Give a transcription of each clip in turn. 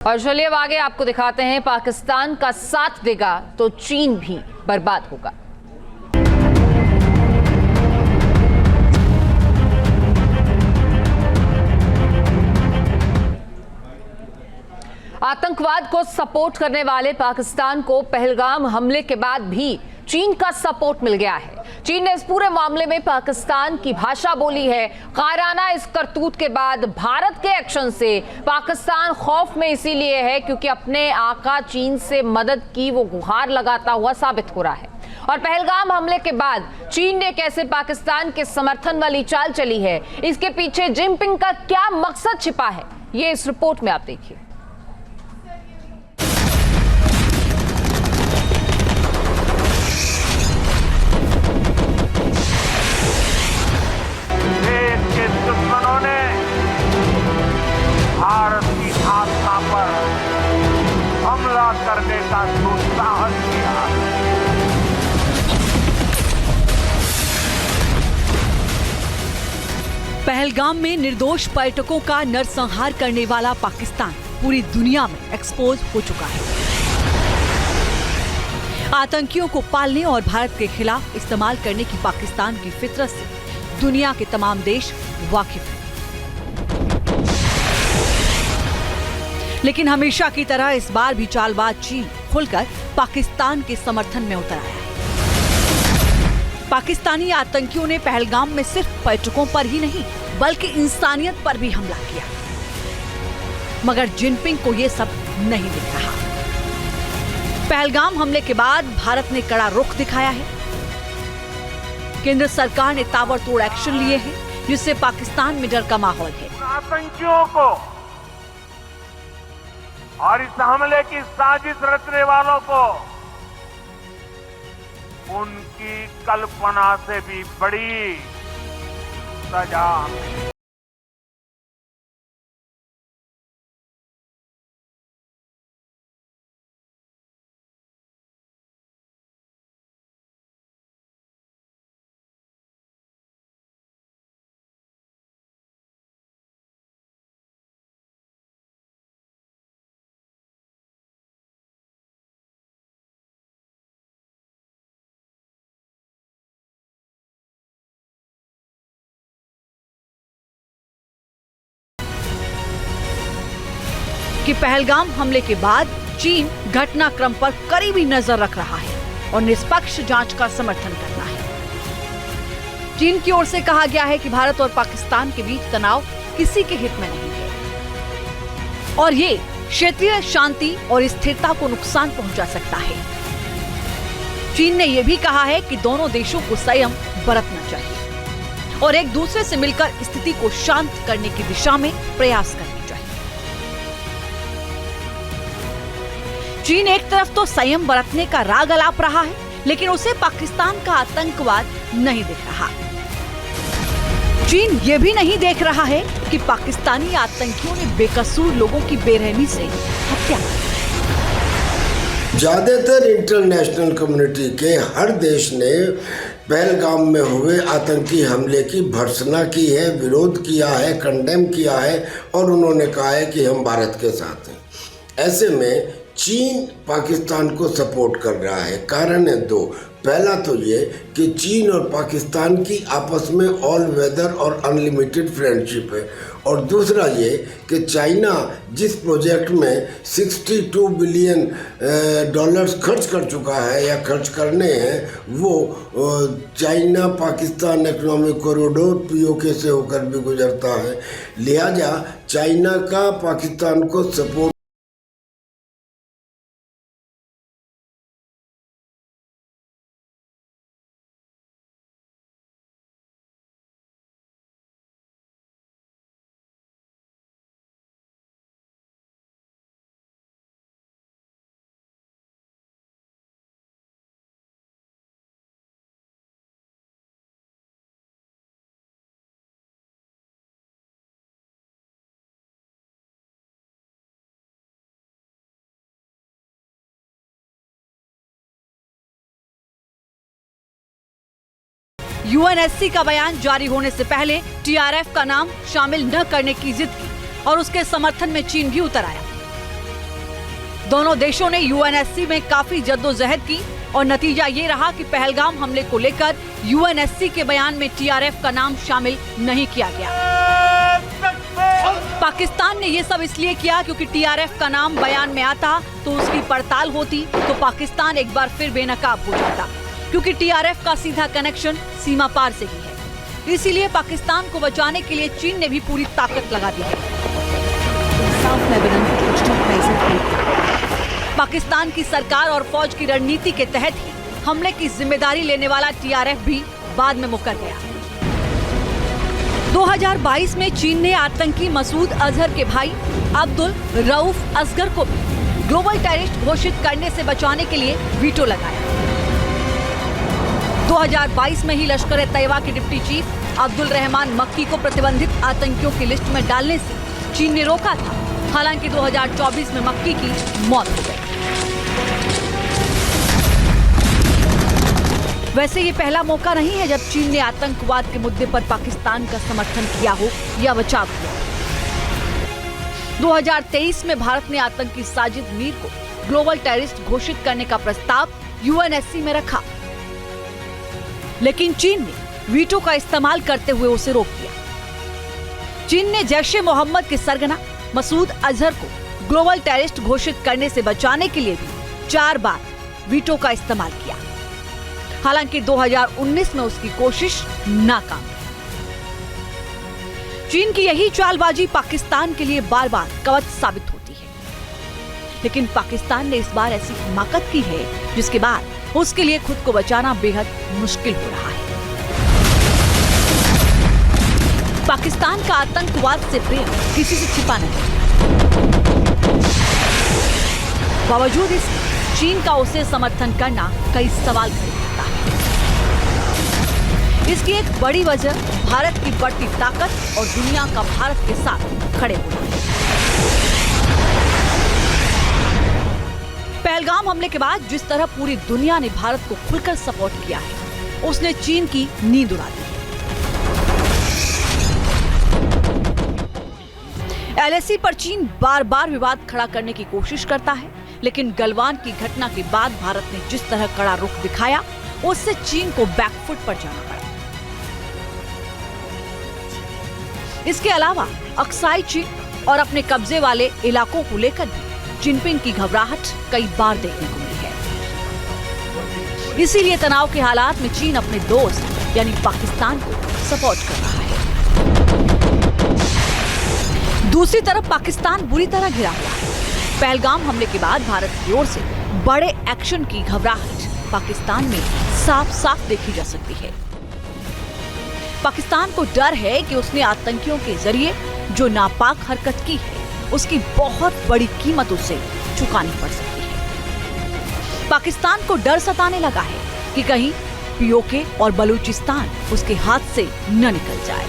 और चलिए अब आगे आपको दिखाते हैं, पाकिस्तान का साथ देगा तो चीन भी बर्बाद होगा। आतंकवाद को सपोर्ट करने वाले पाकिस्तान को पहलगाम हमले के बाद भी चीन का सपोर्ट मिल गया है। चीन ने इस पूरे मामले में पाकिस्तान की भाषा बोली है। कायराना इस करतूत के बाद भारत के एक्शन से पाकिस्तान खौफ में इसीलिए है क्योंकि अपने आका चीन से मदद की वो गुहार लगाता हुआ साबित हो रहा है। और पहलगाम हमले के बाद चीन ने कैसे पाकिस्तान के समर्थन वाली चाल चली है, इसके पीछे जिनपिंग का क्या मकसद छिपा है, ये इस रिपोर्ट में आप देखिए। भारत की आस्था पर हमला करने का दुस्साहस किया। पहलगाम में निर्दोष पर्यटकों का नरसंहार करने वाला पाकिस्तान पूरी दुनिया में एक्सपोज हो चुका है। आतंकियों को पालने और भारत के खिलाफ इस्तेमाल करने की पाकिस्तान की फितरत से दुनिया के तमाम देश वाकिफ हैं। लेकिन हमेशा की तरह इस बार भी चालबाज चीन खुलकर पाकिस्तान के समर्थन में उतर आया है। पाकिस्तानी आतंकियों ने पहलगाम में सिर्फ पर्यटकों पर ही नहीं बल्कि इंसानियत पर भी हमला किया, मगर जिनपिंग को यह सब नहीं दिख रहा। पहलगाम हमले के बाद भारत ने कड़ा रुख दिखाया है। केंद्र सरकार ने ताबड़तोड़ एक्शन लिए हैं, जिससे पाकिस्तान में डर का माहौल है। आतंकियों को और इस हमले की साजिश रचने वालों को उनकी कल्पना से भी बड़ी सजा मिली। कि पहलगाम हमले के बाद चीन घटनाक्रम पर करीबी नजर रख रहा है और निष्पक्ष जांच का समर्थन करना है। चीन की ओर से कहा गया है कि भारत और पाकिस्तान के बीच तनाव किसी के हित में नहीं है और ये क्षेत्रीय शांति और स्थिरता को नुकसान पहुंचा सकता है। चीन ने यह भी कहा है कि दोनों देशों को संयम बरतना चाहिए और एक दूसरे से मिलकर स्थिति को शांत करने की दिशा में प्रयास करने चाहिए। चीन एक तरफ तो संयम बरतने का राग अलाप रहा है, लेकिन उसे पाकिस्तान का आतंकवाद नहीं दिख रहा। चीन ये भी नहीं देख रहा है कि पाकिस्तानी आतंकियों ने बेकसूर लोगों की बेरहमी से हत्या की। ज्यादातर इंटरनेशनल कम्युनिटी के हर देश ने पहलगाम में हुए आतंकी हमले की भर्त्सना की है, विरोध किया है, कंडेम किया है और उन्होंने कहा है कि हम भारत के साथ हैं। ऐसे में चीन पाकिस्तान को सपोर्ट कर रहा है। कारण है दो। पहला तो ये कि चीन और पाकिस्तान की आपस में ऑल वेदर और अनलिमिटेड फ्रेंडशिप है और दूसरा ये कि चाइना जिस प्रोजेक्ट में 62 बिलियन डॉलर्स खर्च कर चुका है या खर्च करने हैं, वो China Pakistan economic corridor PoK से होकर भी गुजरता है। लिहाजा चाइना का पाकिस्तान को सपोर्ट यूएनएससी का बयान जारी होने से पहले टीआरएफ का नाम शामिल न करने की जिद की और उसके समर्थन में चीन भी उतर आया। दोनों देशों ने यूएनएससी में काफी जद्दोजहद की और नतीजा ये रहा कि पहलगाम हमले को लेकर यूएनएससी के बयान में टीआरएफ का नाम शामिल नहीं किया गया। पाकिस्तान ने ये सब इसलिए किया क्योंकि टीआरएफ का नाम बयान में आता तो उसकी पड़ताल होती तो पाकिस्तान एक बार फिर बेनकाब हो जाता, क्योंकि टीआरएफ का सीधा कनेक्शन सीमा पार से ही है। इसीलिए पाकिस्तान को बचाने के लिए चीन ने भी पूरी ताकत लगा दी है। पाकिस्तान की सरकार और फौज की रणनीति के तहत ही हमले की जिम्मेदारी लेने वाला टीआरएफ भी बाद में मुकर गया। 2022 में चीन ने आतंकी मसूद अजहर के भाई अब्दुल रऊफ असगर को भी ग्लोबल टेररिस्ट घोषित करने से बचाने के लिए वीटो लगाया। 2022 में ही लश्कर तैयबा के डिप्टी चीफ अब्दुल रहमान मक्की को प्रतिबंधित आतंकियों की लिस्ट में डालने से चीन ने रोका था। हालांकि 2024 में मक्की की मौत हो गई। वैसे ये पहला मौका नहीं है जब चीन ने आतंकवाद के मुद्दे पर पाकिस्तान का समर्थन किया हो या बचाव किया। 2023 में भारत ने आतंकी साजिद मीर को ग्लोबल टेररिस्ट घोषित करने का प्रस्ताव यूएनएससी में रखा, लेकिन चीन ने वीटो का इस्तेमाल करते हुए उसे रोक दिया। चीन ने जैश-ए-मोहम्मद के सरगना मसूद अजहर को ग्लोबल टेररिस्ट घोषित करने से बचाने के लिए भी 4 बार वीटो का इस्तेमाल किया। हालांकि 2019 में उसकी कोशिश नाकाम रही। चीन की यही चालबाजी पाकिस्तान के लिए बार बार कवच साबित होती है, लेकिन पाकिस्तान ने इस बार ऐसी हिमाकत की है जिसके बाद उसके लिए खुद को बचाना बेहद मुश्किल हो रहा है। पाकिस्तान का आतंकवाद से प्रेम किसी से छिपा नहीं। बावजूद इसके चीन का उसे समर्थन करना कई सवाल खड़े करता है। इसकी एक बड़ी वजह भारत की बढ़ती ताकत और दुनिया का भारत के साथ खड़े होना है। पहलगाम हमले के बाद जिस तरह पूरी दुनिया ने भारत को खुलकर सपोर्ट किया है, उसने चीन की नींद उड़ा दी है। एलएसी पर चीन बार बार विवाद खड़ा करने की कोशिश करता है, लेकिन गलवान की घटना के बाद भारत ने जिस तरह कड़ा रुख दिखाया, उससे चीन को बैकफुट पर जाना पड़ा। इसके अलावा अक्साई चीन और अपने कब्जे वाले इलाकों को लेकर भी जिनपिंग की घबराहट कई बार देखने को मिली है। इसीलिए तनाव के हालात में चीन अपने दोस्त यानी पाकिस्तान को सपोर्ट कर रहा है। दूसरी तरफ पाकिस्तान बुरी तरह घिरा हुआ है। पहलगाम हमले के बाद भारत की ओर से बड़े एक्शन की घबराहट पाकिस्तान में साफ साफ देखी जा सकती है। पाकिस्तान को डर है कि उसने आतंकियों के जरिए जो नापाक हरकत की है, उसकी बहुत बड़ी कीमत उसे चुकानी पड़ सकती है। पाकिस्तान को डर सताने लगा है कि कहीं पीओके और बलूचिस्तान उसके हाथ से न निकल जाए।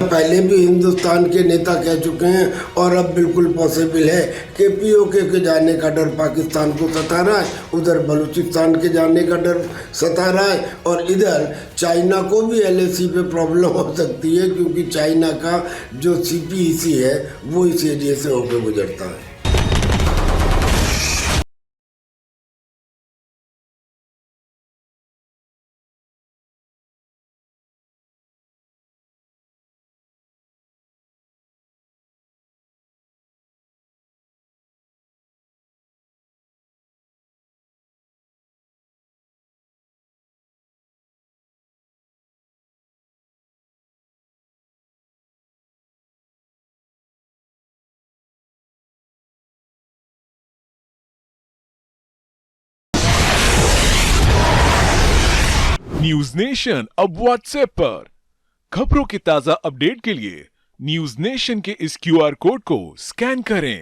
पहले भी हिंदुस्तान के नेता कह चुके हैं और अब बिल्कुल पॉसिबल है कि पीओके के जाने का डर पाकिस्तान को सता रहा है, उधर बलूचिस्तान के जाने का डर सता रहा है और इधर चाइना को भी एलएसी पे प्रॉब्लम हो सकती है, क्योंकि चाइना का जो सीपीईसी है वो इस एरिया से होकर गुजरता है। न्यूज नेशन अब व्हाट्सएप पर खबरों की ताजा अपडेट के लिए न्यूज नेशन के इस क्यूआर कोड को स्कैन करें।